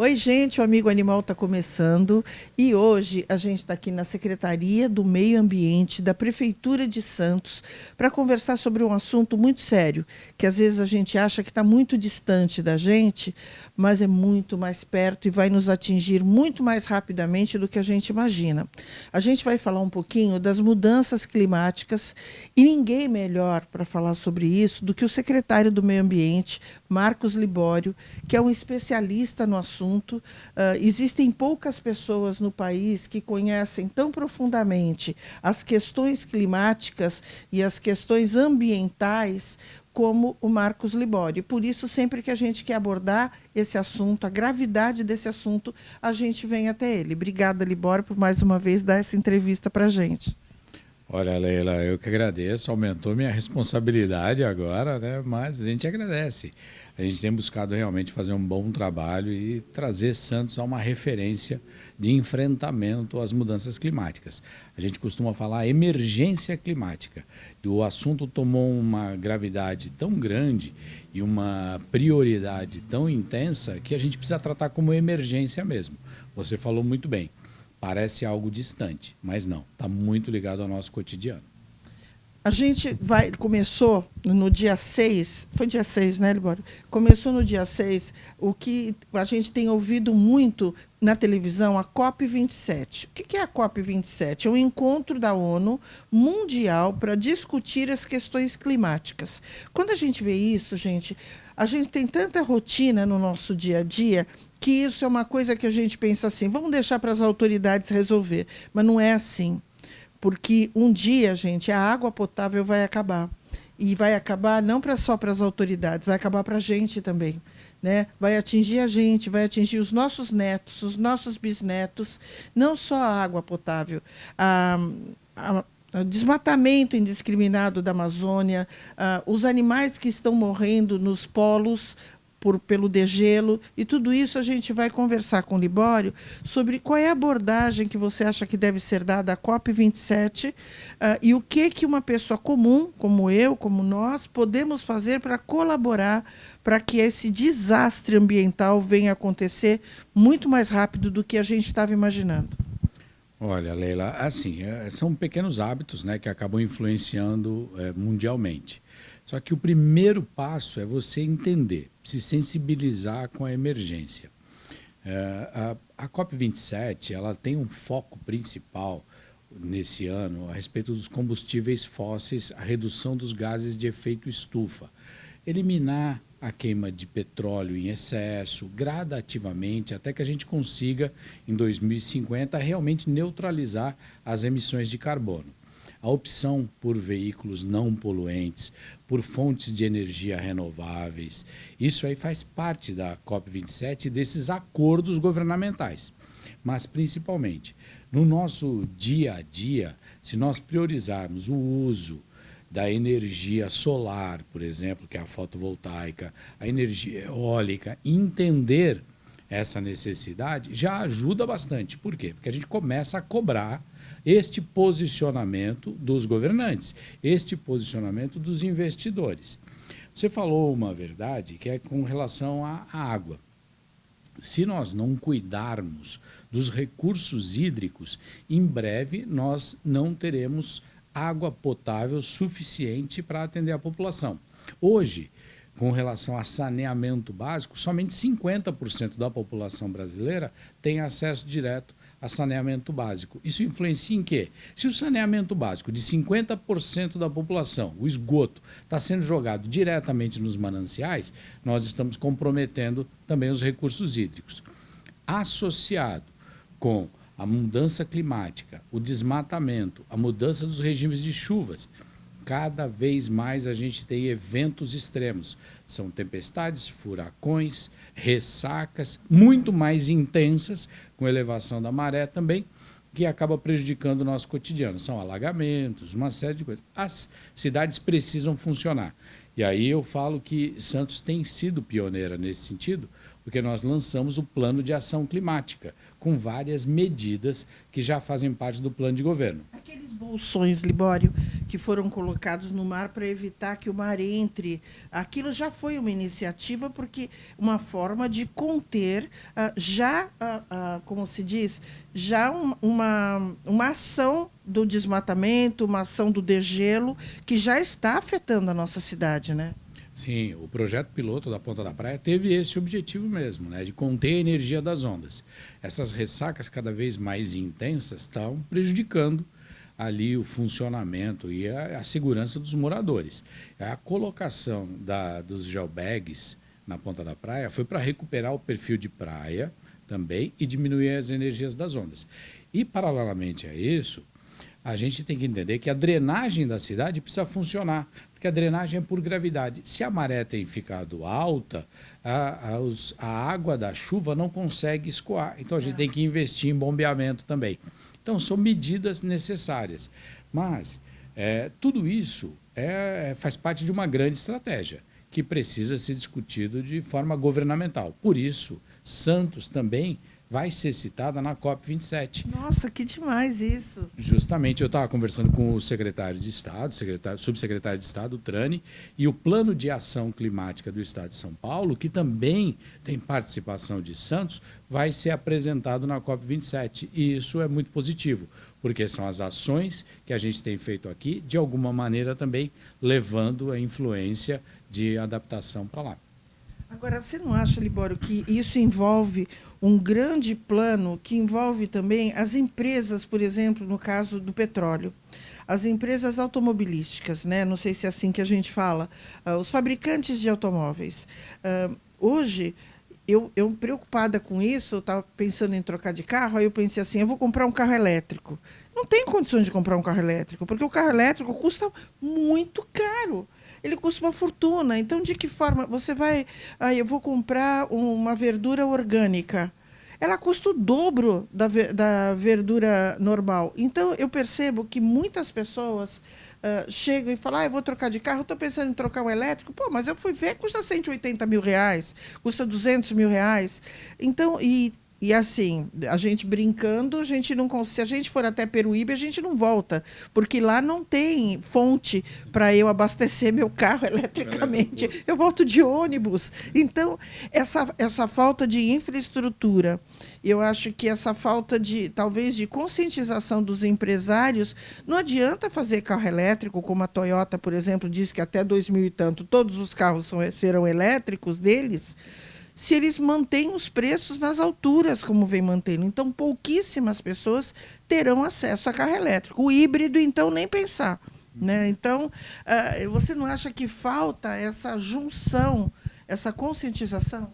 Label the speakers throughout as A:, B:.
A: Oi, gente, o Amigo Animal está começando e hoje a gente está aqui na Secretaria do Meio Ambiente da Prefeitura de Santos para conversar sobre um assunto muito sério, que às vezes a gente acha que está muito distante da gente, mas é muito mais perto e vai nos atingir muito mais rapidamente do que a gente imagina. A gente vai falar um pouquinho das mudanças climáticas e ninguém melhor para falar sobre isso do que o secretário do Meio Ambiente, Marcos Libório, que é um especialista no assunto. Existem poucas pessoas no país que conhecem tão profundamente as questões climáticas e as questões ambientais como o Marcos Libório. Por isso, sempre que a gente quer abordar esse assunto, a gravidade desse assunto, a gente vem até ele. Obrigada, Libório, por mais uma vez dar essa entrevista para a gente.
B: Olha, Leila, eu que agradeço, aumentou minha responsabilidade agora, né? Mas a gente agradece. A gente tem buscado realmente fazer um bom trabalho e trazer Santos a uma referência de enfrentamento às mudanças climáticas. A gente costuma falar emergência climática. E o assunto tomou uma gravidade tão grande e uma prioridade tão intensa que a gente precisa tratar como emergência mesmo. Você falou muito bem. Parece algo distante, mas não, está muito ligado ao nosso cotidiano.
A: A gente começou no dia 6, foi dia 6, né, Libório? Começou no dia 6, o que a gente tem ouvido muito na televisão, a COP27. O que é a COP27? É um encontro da ONU mundial para discutir as questões climáticas. Quando a gente vê isso, gente, a gente tem tanta rotina no nosso dia a dia que isso é uma coisa que a gente pensa assim, vamos deixar para as autoridades resolver. Mas não é assim. Porque um dia, gente, a água potável vai acabar. E vai acabar não só para as autoridades, vai acabar para a gente também. Né? Vai atingir a gente, vai atingir os nossos netos, os nossos bisnetos, não só a água potável. O desmatamento indiscriminado da Amazônia, os animais que estão morrendo nos polos pelo degelo, e tudo isso a gente vai conversar com o Libório sobre qual é a abordagem que você acha que deve ser dada à COP27 e o que uma pessoa comum, como eu, como nós, podemos fazer para colaborar para que esse desastre ambiental venha acontecer muito mais rápido do que a gente estava imaginando.
B: Olha, Leila, assim, são pequenos hábitos, né, que acabam influenciando mundialmente. Só que o primeiro passo é você entender, se sensibilizar com a emergência. A COP27 ela tem um foco principal nesse ano a respeito dos combustíveis fósseis, a redução dos gases de efeito estufa, eliminar a queima de petróleo em excesso, gradativamente, até que a gente consiga, em 2050, realmente neutralizar as emissões de carbono. A opção por veículos não poluentes, por fontes de energia renováveis, isso aí faz parte da COP27 e desses acordos governamentais. Mas, principalmente, no nosso dia a dia, se nós priorizarmos o uso da energia solar, por exemplo, que é a fotovoltaica, a energia eólica, entender essa necessidade já ajuda bastante. Por quê? Porque a gente começa a cobrar este posicionamento dos governantes, este posicionamento dos investidores. Você falou uma verdade que é com relação à água. Se nós não cuidarmos dos recursos hídricos, em breve nós não teremos água potável suficiente para atender a população. Hoje, com relação a saneamento básico, somente 50% da população brasileira tem acesso direto a saneamento básico. Isso influencia em quê? Se o saneamento básico de 50% da população, o esgoto, está sendo jogado diretamente nos mananciais, nós estamos comprometendo também os recursos hídricos. Associado com a mudança climática, o desmatamento, a mudança dos regimes de chuvas, cada vez mais a gente tem eventos extremos. São tempestades, furacões, ressacas, muito mais intensas, com elevação da maré também, que acaba prejudicando o nosso cotidiano. São alagamentos, uma série de coisas. As cidades precisam funcionar. E aí eu falo que Santos tem sido pioneira nesse sentido, porque nós lançamos o Plano de Ação Climática, com várias medidas que já fazem parte do plano de governo.
A: Aqueles bolsões, Libório, que foram colocados no mar para evitar que o mar entre. Aquilo já foi uma iniciativa, porque uma forma de conter, como se diz, já uma ação do desmatamento, uma ação do degelo, que já está afetando a nossa cidade, né?
B: Sim, o projeto piloto da Ponta da Praia teve esse objetivo mesmo, né, de conter a energia das ondas. Essas ressacas cada vez mais intensas estão prejudicando ali o funcionamento e a segurança dos moradores. A colocação dos geobags na Ponta da Praia foi para recuperar o perfil de praia também e diminuir as energias das ondas. E, paralelamente a isso, a gente tem que entender que a drenagem da cidade precisa funcionar, porque a drenagem é por gravidade. Se a maré tem ficado alta, a água da chuva não consegue escoar. Então, a gente tem que investir em bombeamento também. Então, são medidas necessárias. Mas tudo isso faz parte de uma grande estratégia que precisa ser discutido de forma governamental. Por isso, Santos também vai ser citada na COP27.
A: Nossa, que demais isso!
B: Justamente, eu estava conversando com o secretário de Estado, subsecretário de Estado, o Trani, e o Plano de Ação Climática do Estado de São Paulo, que também tem participação de Santos, vai ser apresentado na COP27. E isso é muito positivo, porque são as ações que a gente tem feito aqui, de alguma maneira também levando a influência de adaptação para lá.
A: Agora, você não acha, Libório, que isso envolve um grande plano que envolve também as empresas, por exemplo, no caso do petróleo, as empresas automobilísticas, né? Não sei se é assim que a gente fala, os fabricantes de automóveis. Hoje, eu preocupada com isso, eu estava pensando em trocar de carro, aí eu pensei assim, eu vou comprar um carro elétrico. Não tenho condições de comprar um carro elétrico, porque o carro elétrico custa muito caro. Ele custa uma fortuna. Então, de que forma você vai... eu vou comprar uma verdura orgânica. Ela custa o dobro da verdura normal. Então, eu percebo que muitas pessoas chegam e falam, eu vou trocar de carro, estou pensando em trocar um elétrico. Pô, mas eu fui ver, custa 180 mil reais, custa 200 mil reais. Então, e assim, a gente brincando, a gente não, se a gente for até Peruíbe, a gente não volta, porque lá não tem fonte para eu abastecer meu carro eletricamente. Eu volto de ônibus. Então, essa falta de infraestrutura, eu acho que essa falta talvez, de conscientização dos empresários, não adianta fazer carro elétrico, como a Toyota, por exemplo, diz que até 2000 e tanto todos os carros serão elétricos deles, se eles mantêm os preços nas alturas como vem mantendo. Então, pouquíssimas pessoas terão acesso a carro elétrico. O híbrido, então, nem pensar, né? Então, você não acha que falta essa junção, essa conscientização?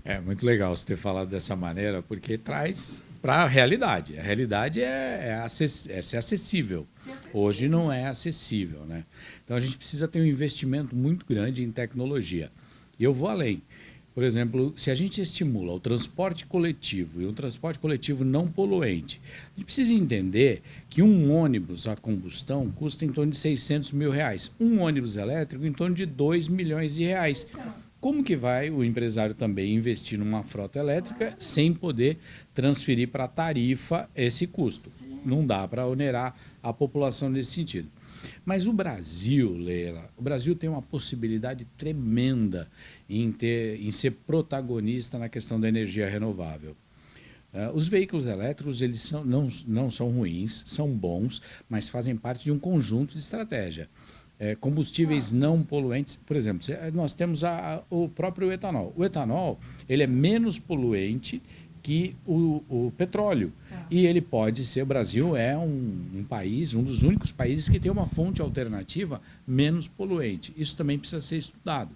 B: É muito legal você ter falado dessa maneira, porque traz para a realidade. A realidade é ser acessível. Hoje não é acessível, né? Então, a gente precisa ter um investimento muito grande em tecnologia. E eu vou além. Por exemplo, se a gente estimula o transporte coletivo e um transporte coletivo não poluente, a gente precisa entender que um ônibus a combustão custa em torno de 600 mil reais. Um ônibus elétrico em torno de 2 milhões de reais. Como que vai o empresário também investir numa frota elétrica sem poder transferir para a tarifa esse custo? Não dá para onerar a população nesse sentido. Mas o Brasil, Leila, o Brasil tem uma possibilidade tremenda em ser protagonista na questão da energia renovável. Os veículos elétricos não são ruins, são bons, mas fazem parte de um conjunto de estratégia. Combustíveis não poluentes, por exemplo, nós temos o próprio etanol. O etanol ele é menos poluente que o petróleo. E ele pode ser, o Brasil é um país, um dos únicos países que tem uma fonte alternativa menos poluente. Isso também precisa ser estudado.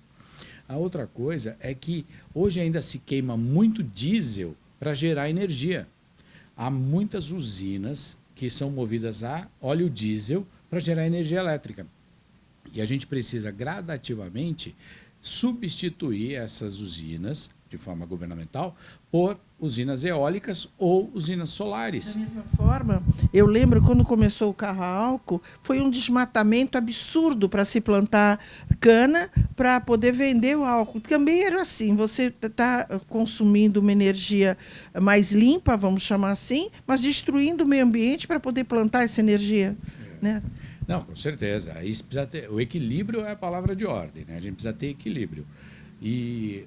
B: A outra coisa é que hoje ainda se queima muito diesel para gerar energia. Há muitas usinas que são movidas a óleo diesel para gerar energia elétrica. E a gente precisa gradativamente substituir essas usinas de forma governamental por usinas eólicas ou usinas solares.
A: Da mesma forma, eu lembro quando começou o carro a álcool, foi um desmatamento absurdo para se plantar cana para poder vender o álcool. Também era assim, você está consumindo uma energia mais limpa, vamos chamar assim, mas destruindo o meio ambiente para poder plantar essa energia, né?
B: Não, com certeza. Aí precisa ter, o equilíbrio é a palavra de ordem, né? A gente precisa ter equilíbrio. E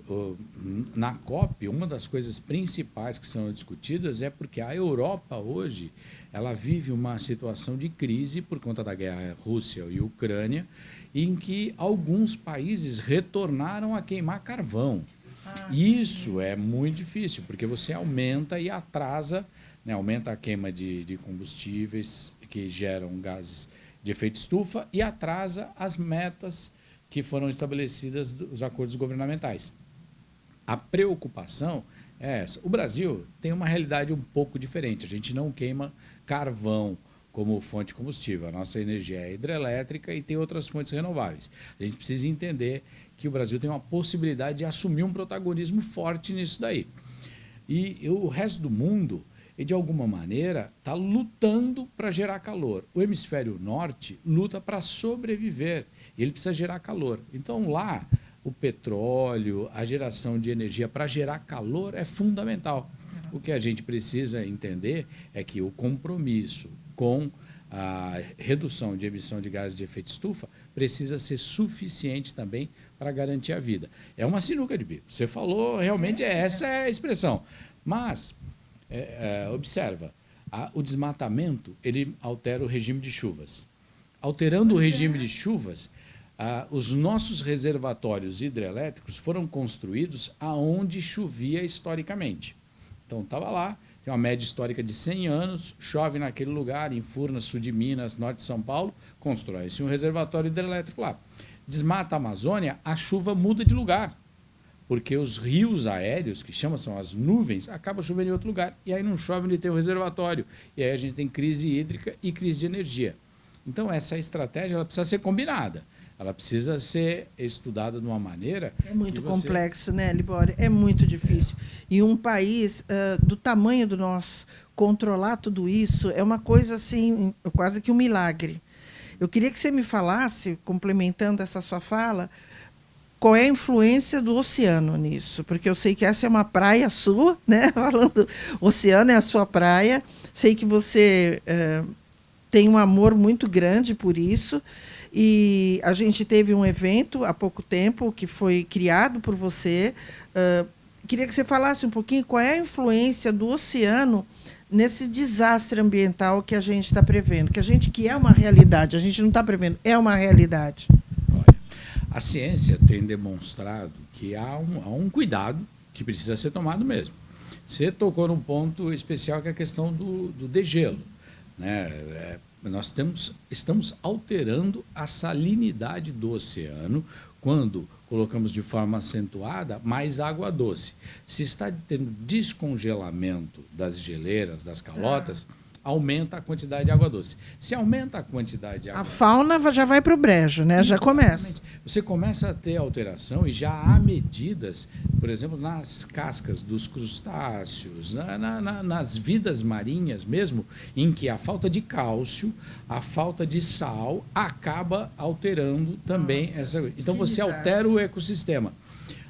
B: na COP, uma das coisas principais que são discutidas é porque a Europa hoje ela vive uma situação de crise por conta da guerra Rússia e Ucrânia, em que alguns países retornaram a queimar carvão. Isso é muito difícil, porque você aumenta e atrasa, né, aumenta a queima de combustíveis que geram gases de efeito estufa e atrasa as metas que foram estabelecidas dos acordos governamentais. A preocupação é essa. O Brasil tem uma realidade um pouco diferente. A gente não queima carvão como fonte de combustível. A nossa energia é hidrelétrica e tem outras fontes renováveis. A gente precisa entender que o Brasil tem uma possibilidade de assumir um protagonismo forte nisso daí. E o resto do mundo, de alguma maneira, está lutando para gerar calor. O hemisfério norte luta para sobreviver e ele precisa gerar calor. Então, lá, o petróleo, a geração de energia para gerar calor é fundamental. O que a gente precisa entender é que o compromisso com a redução de emissão de gases de efeito estufa precisa ser suficiente também para garantir a vida. É uma sinuca de bico. Você falou, realmente, essa é a expressão. Mas, observa, o desmatamento ele altera o regime de chuvas. Alterando o regime de chuvas, os nossos reservatórios hidrelétricos foram construídos aonde chovia historicamente. Então, estava lá, tem uma média histórica de 100 anos, chove naquele lugar, em Furnas, sul de Minas, norte de São Paulo, constrói-se um reservatório hidrelétrico lá. Desmata a Amazônia, a chuva muda de lugar, porque os rios aéreos, que são as nuvens, acabam chovendo em outro lugar, e aí não chove onde tem o reservatório. E aí a gente tem crise hídrica e crise de energia. Então, essa estratégia ela precisa ser combinada. Ela precisa ser estudada de uma maneira...
A: É muito complexo, né, Libório? É muito difícil. E um país do tamanho do nosso, controlar tudo isso é uma coisa assim, quase que um milagre. Eu queria que você me falasse, complementando essa sua fala, qual é a influência do oceano nisso? Porque eu sei que essa é uma praia sua, né? Falando, o oceano é a sua praia. Sei que você tem um amor muito grande por isso. E a gente teve um evento há pouco tempo que foi criado por você. Queria que você falasse um pouquinho qual é a influência do oceano nesse desastre ambiental que a gente está prevendo, que é uma realidade, a gente não está prevendo, é uma realidade.
B: Olha, a ciência tem demonstrado que há um cuidado que precisa ser tomado mesmo. Você tocou num ponto especial que é a questão do degelo, né? Nós estamos alterando a salinidade do oceano quando colocamos de forma acentuada mais água doce. Se está tendo descongelamento das geleiras, das calotas, aumenta a quantidade de água doce. Se aumenta a quantidade de água doce...
A: A fauna já vai para o brejo, né? Já começa.
B: Você começa a ter alteração e já há medidas, por exemplo, nas cascas dos crustáceos, nas vidas marinhas mesmo, em que a falta de cálcio, a falta de sal acaba alterando também essa... Então você altera o ecossistema.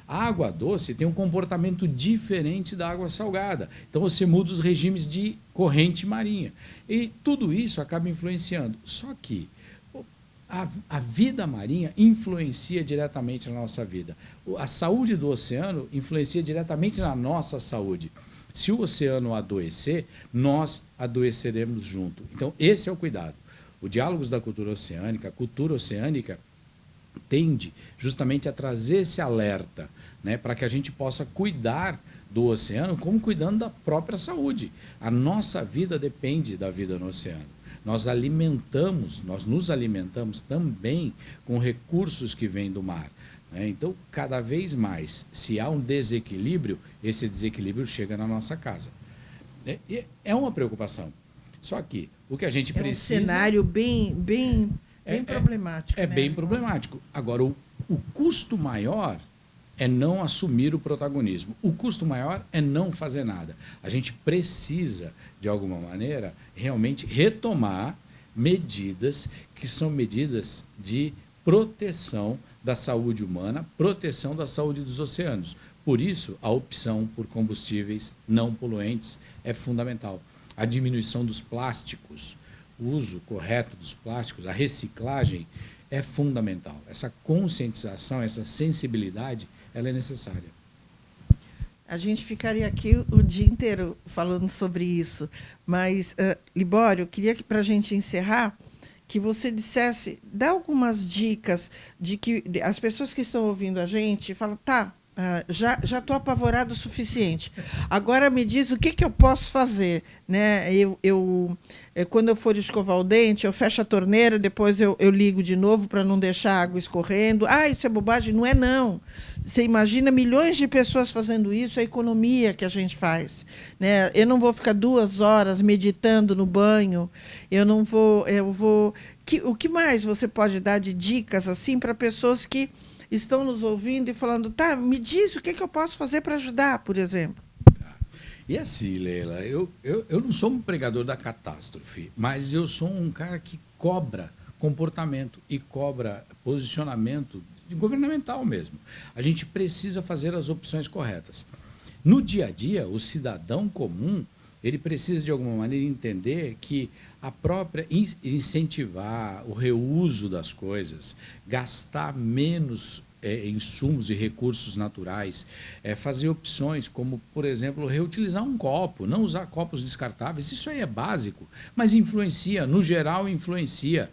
B: A água doce tem um comportamento diferente da água salgada. Então você muda os regimes de corrente marinha. E tudo isso acaba influenciando. Só que a vida marinha influencia diretamente na nossa vida. A saúde do oceano influencia diretamente na nossa saúde. Se o oceano adoecer, nós adoeceremos junto. Então, esse é o cuidado. O Diálogos da Cultura Oceânica, a cultura oceânica, tende justamente a trazer esse alerta, né, para que a gente possa cuidar do oceano como cuidando da própria saúde. A nossa vida depende da vida no oceano. Nós nos alimentamos também com recursos que vêm do mar, né? Então, cada vez mais, se há um desequilíbrio, esse desequilíbrio chega na nossa casa. É uma preocupação. Só que o que a gente precisa...
A: É um cenário bem problemático.
B: É, né? Bem problemático. Agora, o custo maior é não assumir o protagonismo. O custo maior é não fazer nada. A gente precisa, de alguma maneira, realmente retomar medidas que são medidas de proteção da saúde humana, proteção da saúde dos oceanos. Por isso, a opção por combustíveis não poluentes é fundamental. A diminuição dos plásticos. o uso correto dos plásticos, a reciclagem, é fundamental. Essa conscientização, essa sensibilidade, ela é necessária.
A: A gente ficaria aqui o dia inteiro falando sobre isso, mas, Libório, eu queria que, para a gente encerrar, que você dissesse, dá algumas dicas de que as pessoas que estão ouvindo a gente falam, tá, já estou apavorado o suficiente. Agora me diz o que eu posso fazer. Né? Quando eu for escovar o dente, eu fecho a torneira, depois eu ligo de novo para não deixar a água escorrendo. Ah, isso é bobagem? Não é, não. Você imagina milhões de pessoas fazendo isso, a economia que a gente faz. Né? Eu não vou ficar 2 horas meditando no banho, eu vou... O que mais você pode dar de dicas assim para pessoas que estão nos ouvindo e falando, tá, me diz o que eu posso fazer para ajudar, por exemplo.
B: Tá. E assim, Leila, eu não sou um pregador da catástrofe, mas eu sou um cara que cobra comportamento e cobra posicionamento governamental mesmo. A gente precisa fazer as opções corretas. No dia a dia, o cidadão comum, ele precisa, de alguma maneira, entender que a própria incentivar o reuso das coisas, gastar menos insumos e recursos naturais, fazer opções como, por exemplo, reutilizar um copo, não usar copos descartáveis, isso aí é básico, mas influencia, no geral influencia,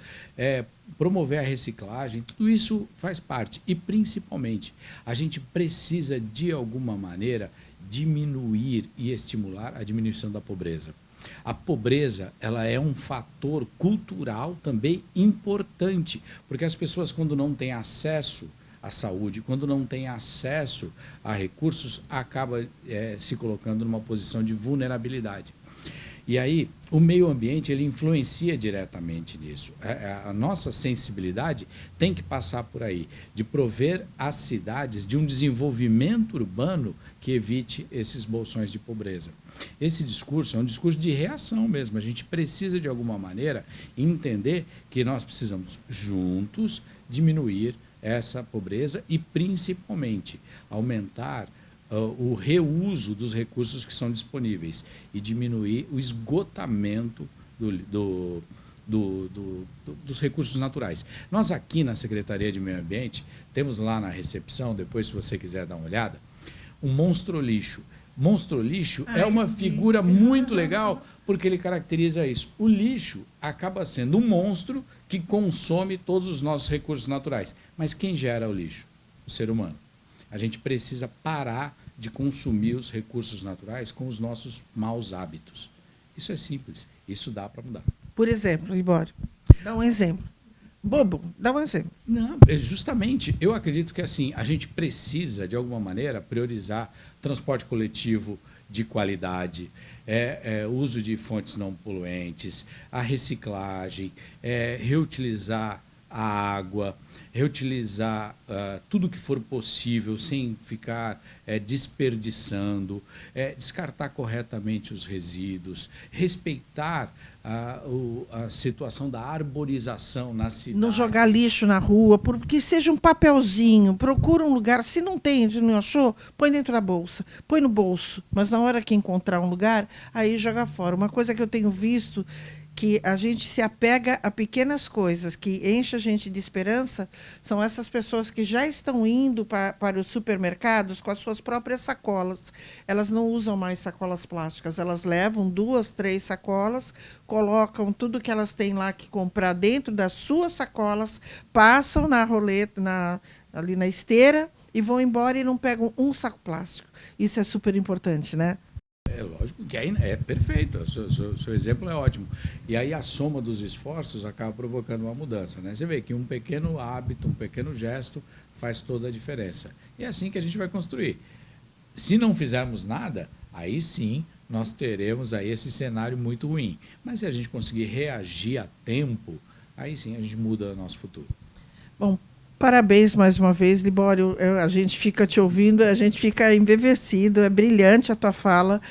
B: promover a reciclagem, tudo isso faz parte. E, principalmente, a gente precisa, de alguma maneira, diminuir e estimular a diminuição da pobreza. A pobreza, ela é um fator cultural também importante, porque as pessoas, quando não têm acesso à saúde, quando não têm acesso a recursos, acabam se colocando numa posição de vulnerabilidade. E aí, o meio ambiente, ele influencia diretamente nisso. A nossa sensibilidade tem que passar por aí, de prover às cidades de um desenvolvimento urbano que evite esses bolsões de pobreza. Esse discurso é um discurso de reação mesmo. A gente precisa, de alguma maneira, entender que nós precisamos, juntos, diminuir essa pobreza e, principalmente, aumentar o reuso dos recursos que são disponíveis e diminuir o esgotamento dos recursos naturais. Nós aqui na Secretaria de Meio Ambiente temos lá na recepção, depois se você quiser dar uma olhada, um monstro lixo. Monstro lixo é uma figura muito legal porque ele caracteriza isso. O lixo acaba sendo um monstro que consome todos os nossos recursos naturais. Mas quem gera o lixo? O ser humano. A gente precisa parar de consumir os recursos naturais com os nossos maus hábitos. Isso é simples, isso dá para mudar.
A: Por exemplo, Libório, dá um exemplo. Bobo, dá um exemplo.
B: Não, justamente, eu acredito que assim, a gente precisa, de alguma maneira, priorizar transporte coletivo de qualidade, o uso de fontes não poluentes, a reciclagem, reutilizar a água, reutilizar tudo que for possível, sem ficar desperdiçando, descartar corretamente os resíduos, respeitar a situação da arborização na cidade.
A: Não jogar lixo na rua, porque seja um papelzinho, procura um lugar, se não tem, se não achou, põe dentro da bolsa, põe no bolso, mas na hora que encontrar um lugar, aí joga fora. Uma coisa que eu tenho visto, que a gente se apega a pequenas coisas que enchem a gente de esperança, são essas pessoas que já estão indo para os supermercados com as suas próprias sacolas. Elas não usam mais sacolas plásticas, elas levam 2, 3 sacolas, colocam tudo que elas têm lá que comprar dentro das suas sacolas, passam na roleta, ali na esteira, e vão embora e não pegam um saco plástico. Isso é super importante, né?
B: É lógico que aí é perfeito, o seu exemplo é ótimo. E aí a soma dos esforços acaba provocando uma mudança. Né? Você vê que um pequeno hábito, um pequeno gesto faz toda a diferença. E é assim que a gente vai construir. Se não fizermos nada, aí sim nós teremos aí esse cenário muito ruim. Mas se a gente conseguir reagir a tempo, aí sim a gente muda o nosso futuro.
A: Bom, parabéns mais uma vez, Libório. A gente fica te ouvindo, a gente fica embevecido, é brilhante a tua fala.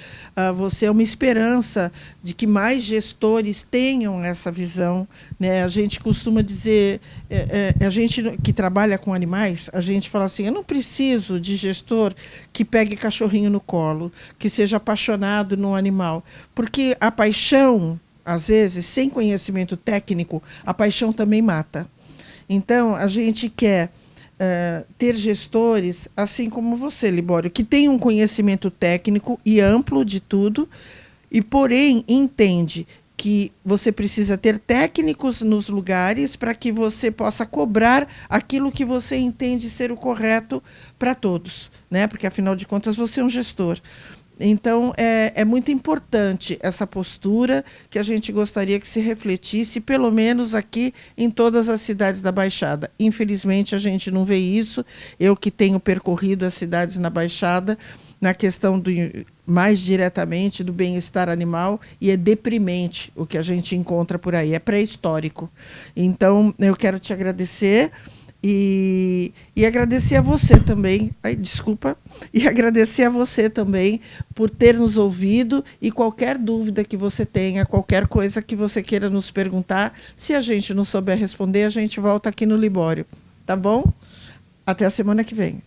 A: Você é uma esperança de que mais gestores tenham essa visão. Né? A gente costuma dizer, a gente que trabalha com animais, a gente fala assim, eu não preciso de gestor que pegue cachorrinho no colo, que seja apaixonado no animal, porque a paixão às vezes, sem conhecimento técnico, a paixão também mata. Então, a gente quer ter gestores, assim como você, Libório, que tem um conhecimento técnico e amplo de tudo, e, porém, entende que você precisa ter técnicos nos lugares para que você possa cobrar aquilo que você entende ser o correto para todos, né? Porque, afinal de contas, você é um gestor. Então, é muito importante essa postura que a gente gostaria que se refletisse, pelo menos aqui em todas as cidades da Baixada. Infelizmente, a gente não vê isso. Eu que tenho percorrido as cidades na Baixada, na questão mais diretamente do bem-estar animal, e é deprimente o que a gente encontra por aí, é pré-histórico. Então, eu quero te agradecer. E agradecer a você também, e agradecer a você também por ter nos ouvido, e qualquer dúvida que você tenha, qualquer coisa que você queira nos perguntar, se a gente não souber responder, a gente volta aqui no Libório, tá bom? Até a semana que vem.